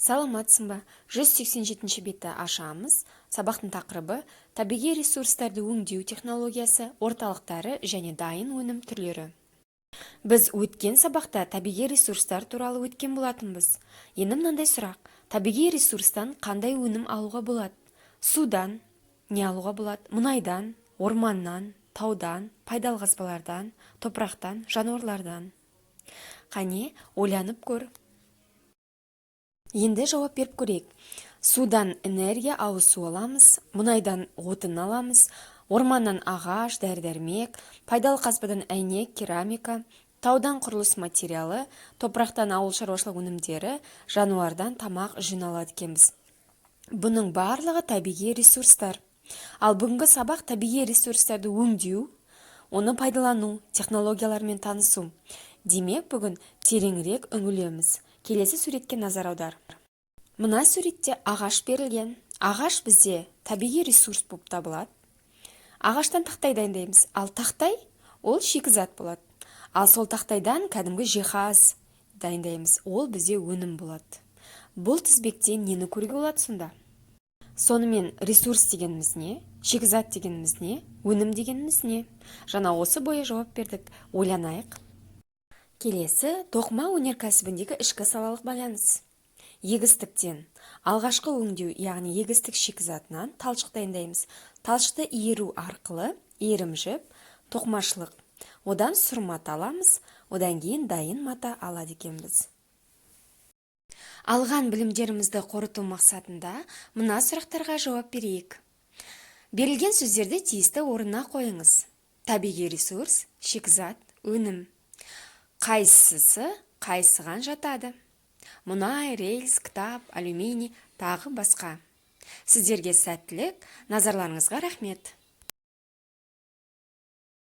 Саламатсың ба? 187 бетті ашамыз. Сабақтың тақырыбы табиғи ресурстарды өңдеу технологиясы, орталықтары және дайын өнім түрлері. Біз өткен сабақта табиғи ресурстар туралы өткен болатынбыз. Енді мынандай сұрақ: табиғи ресурстан қандай өнім алуға болады? Судан не алуға болады? Мұнайдан, орманнан, таудан, пайдалы қазбалардан, топырақтан, жануарлардан. Қане, ойланып көр. Енді жауап беріп көрейік. Судан энергия ауыз су аламыз, мұнайдан отын аламыз, орманнан ағаш, дәрі-дәрмек, пайдалы қазбадан әйнек, керамика, таудан құрылыс материалы, топырақтан ауыл шаруашылық өнімдері, жануардан тамақ жиналады екенбіз. Бұның барлығы табиғи ресурстар. Ал бүгінгі сабақ табиғи ресурстарды өңдеу, оны пайдалану, технологиялармен танысу. Демек, бүгін тереңірек үңілеміз. Келесі суретке назар аудар. Мына суретте ағаш берілген. Ағаш бізде табиғи ресурс болып табылады. Ағаштан тақтай дайындаймыз. Ал тақтай ол шикізат болады. Ал сол тақтайдан кәдімгі жиһаз дайындаймыз. Ол бізде өнім болады. Бұл тізбектен нені көруге болады сонда? Сонымен ресурс дегеніміз не? Шикізат дегеніміз не? Өнім дегеніміз не? Жаңа осы бойы жауап бердік. Ойланайық. Келесі тоқыма өнеркәсібіндегі ішкі салалық байланыс. Егістіктен алғашқы өңдеу, яғни егістік шикізатынан талшық дайындаймыз. Талшықты иіру арқылы иірімжіп, тоқымашылық. Одан сұр мата аламыз, одан кейін дайын мата алады екенбіз. Алған білімдерімізді қорыту мақсатында мына сұрақтарға жауап берейік. Берілген сөздерді тиісті орнына қойыңыз. Табиғи ресурс, шикізат, өнім. Қайсысы қайсыған жатады? Мұнай, рельс, кітап, алюминий, тағы басқа. Сіздерге сәттілік, назарларыңызға рахмет.